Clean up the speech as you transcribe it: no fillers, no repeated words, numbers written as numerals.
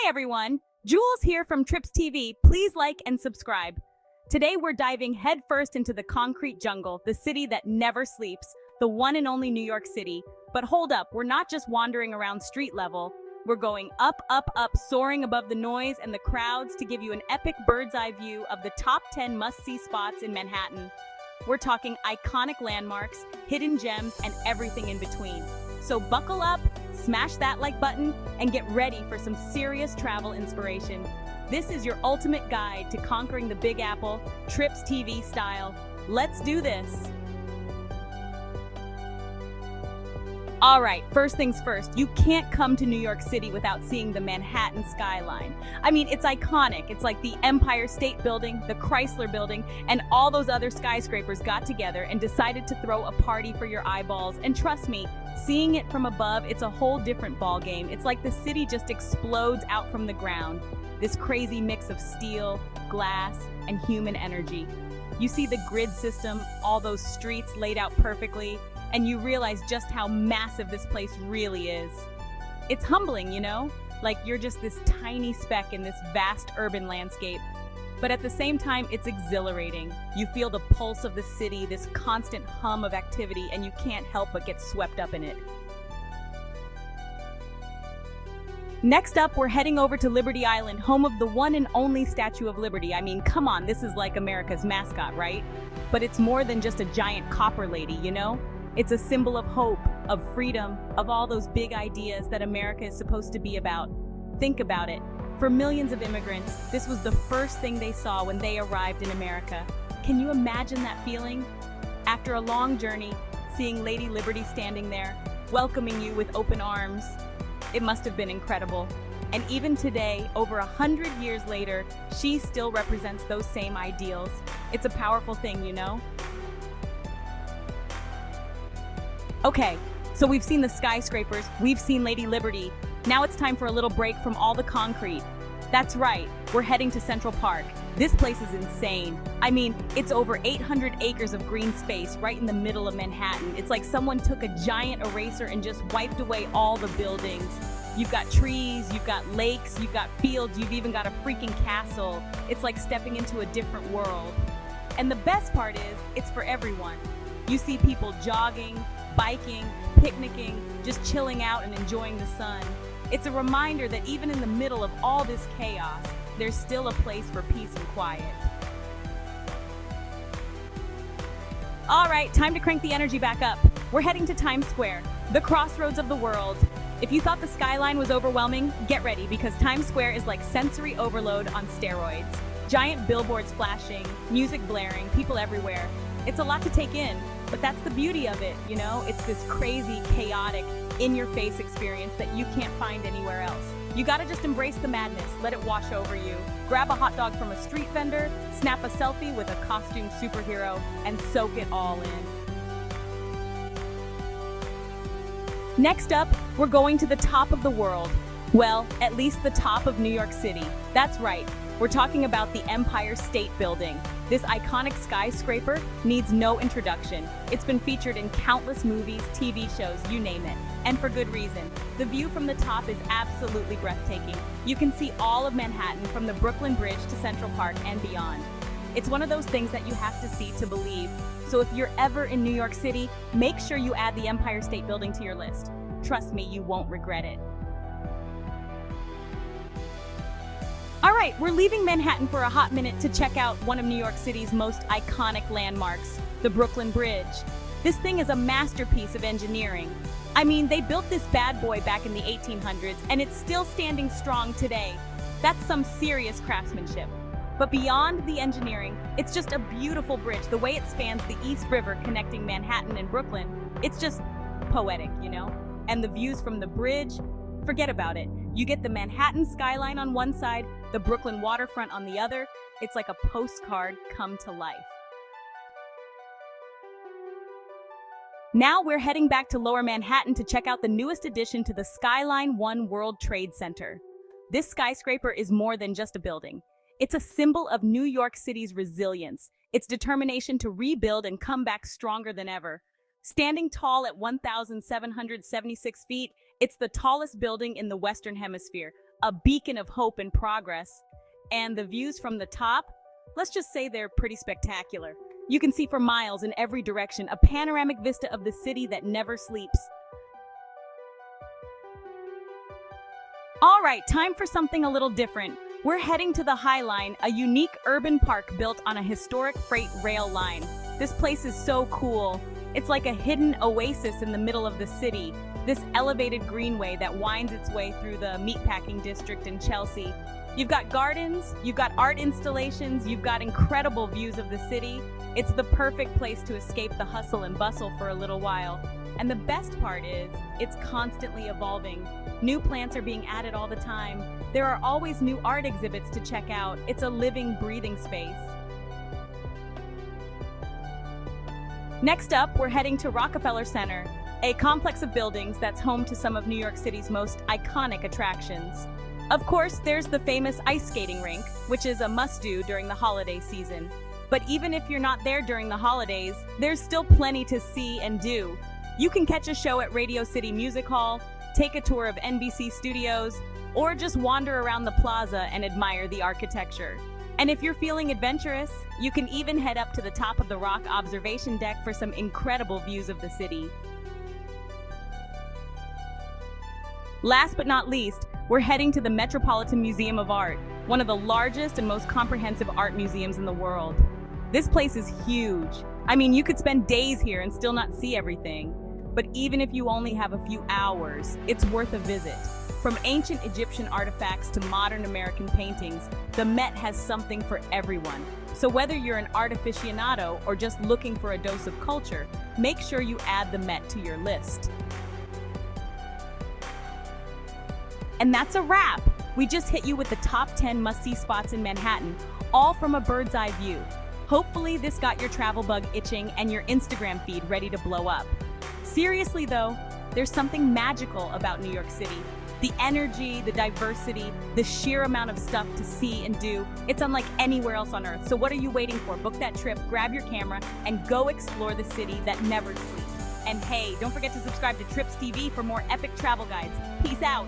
everyone, Jules here from Trips TV. Please like and subscribe. Today we're diving headfirst into the concrete jungle, the city that never sleeps, the one and only New York City. But hold up, we're not just wandering around street level. We're going up, up, up, soaring above the noise and the crowds to give you an epic bird's eye view of the top 10 must-see spots in Manhattan. We're talking iconic landmarks, hidden gems, and everything in between. So buckle up, smash that like button, and get ready for some serious travel inspiration. This is your ultimate guide to conquering the Big Apple, Trips TV style. Let's do this! All right, first things first, you can't come to New York City without seeing the Manhattan Skyline. I mean, it's iconic. It's like the Empire State Building, the Chrysler Building, and all those other skyscrapers got together and decided to throw a party for your eyeballs. And trust me, seeing it from above, it's a whole different ballgame. It's like the city just explodes out from the ground. This crazy mix of steel, glass, and human energy. You see the grid system, all those streets laid out perfectly, and you realize just how massive this place really is. It's humbling, you know? Like you're just this tiny speck in this vast urban landscape. But at the same time, it's exhilarating. You feel the pulse of the city, this constant hum of activity, and you can't help but get swept up in it. Next up, we're heading over to Liberty Island, home of the one and only Statue of Liberty. I mean, come on, this is like America's mascot, right? But it's more than just a giant copper lady, you know? It's a symbol of hope, of freedom, of all those big ideas that America is supposed to be about. Think about it. For millions of immigrants, this was the first thing they saw when they arrived in America. Can you imagine that feeling? After a long journey, seeing Lady Liberty standing there, welcoming you with open arms, it must have been incredible. And even today, over 100 years later, she still represents those same ideals. It's a powerful thing, you know? Okay, so we've seen the skyscrapers, we've seen Lady Liberty. Now it's time for a little break from all the concrete. That's right, we're heading to Central Park. This place is insane. I mean, it's over 800 acres of green space right in the middle of Manhattan. It's like someone took a giant eraser and just wiped away all the buildings. You've got trees, you've got lakes, you've got fields, you've even got a freaking castle. It's like stepping into a different world. And the best part is, it's for everyone. You see people jogging, biking, picnicking, just chilling out and enjoying the sun. It's a reminder that even in the middle of all this chaos, there's still a place for peace and quiet. All right, time to crank the energy back up. We're heading to Times Square, the crossroads of the world. If you thought the skyline was overwhelming, get ready because Times Square is like sensory overload on steroids. Giant billboards flashing, music blaring, people everywhere. It's a lot to take in, but that's the beauty of it, you know? It's this crazy, chaotic, in-your-face experience that you can't find anywhere else. You gotta just embrace the madness, let it wash over you. Grab a hot dog from a street vendor, snap a selfie with a costume superhero, and soak it all in. Next up, we're going to the top of the world. Well, at least the top of New York City. That's right. We're talking about the Empire State Building. This iconic skyscraper needs no introduction. It's been featured in countless movies, TV shows, you name it. And for good reason. The view from the top is absolutely breathtaking. You can see all of Manhattan from the Brooklyn Bridge to Central Park and beyond. It's one of those things that you have to see to believe. So if you're ever in New York City, make sure you add the Empire State Building to your list. Trust me, you won't regret it. All right, we're leaving Manhattan for a hot minute to check out one of New York City's most iconic landmarks, the Brooklyn Bridge. This thing is a masterpiece of engineering. I mean, they built this bad boy back in the 1800s, and it's still standing strong today. That's some serious craftsmanship. But beyond the engineering, it's just a beautiful bridge. The way it spans the East River connecting Manhattan and Brooklyn, it's just poetic, you know? And the views from the bridge, forget about it. You get the Manhattan skyline on one side, the Brooklyn waterfront on the other. It's like a postcard come to life. Now we're heading back to Lower Manhattan to check out the newest addition to the Skyline One World Trade Center. This skyscraper is more than just a building. It's a symbol of New York City's resilience, its determination to rebuild and come back stronger than ever. Standing tall at 1,776 feet, it's the tallest building in the Western Hemisphere, a beacon of hope and progress. And the views from the top, let's just say they're pretty spectacular. You can see for miles in every direction, a panoramic vista of the city that never sleeps. All right, time for something a little different. We're heading to the Highline, a unique urban park built on a historic freight rail line. This place is so cool. It's like a hidden oasis in the middle of the city. This elevated greenway that winds its way through the meatpacking district in Chelsea. You've got gardens, you've got art installations, you've got incredible views of the city. It's the perfect place to escape the hustle and bustle for a little while. And the best part is, it's constantly evolving. New plants are being added all the time. There are always new art exhibits to check out. It's a living, breathing space. Next up, we're heading to Rockefeller Center, a complex of buildings that's home to some of New York City's most iconic attractions. Of course, there's the famous ice skating rink, which is a must-do during the holiday season. But even if you're not there during the holidays, there's still plenty to see and do. You can catch a show at Radio City Music Hall, take a tour of NBC Studios, or just wander around the plaza and admire the architecture. And if you're feeling adventurous, you can even head up to the top of the Rock observation deck for some incredible views of the city. Last but not least, we're heading to the Metropolitan Museum of Art, one of the largest and most comprehensive art museums in the world. This place is huge. I mean, you could spend days here and still not see everything. But even if you only have a few hours, it's worth a visit. From ancient Egyptian artifacts to modern American paintings, the Met has something for everyone. So whether you're an art aficionado or just looking for a dose of culture, make sure you add the Met to your list. And that's a wrap! We just hit you with the top 10 must-see spots in Manhattan, all from a bird's eye view. Hopefully this got your travel bug itching and your Instagram feed ready to blow up. Seriously though, there's something magical about New York City. The energy, the diversity, the sheer amount of stuff to see and do, it's unlike anywhere else on earth. So what are you waiting for? Book that trip, grab your camera, and go explore the city that never sleeps. And hey, don't forget to subscribe to Trips TV for more epic travel guides. Peace out!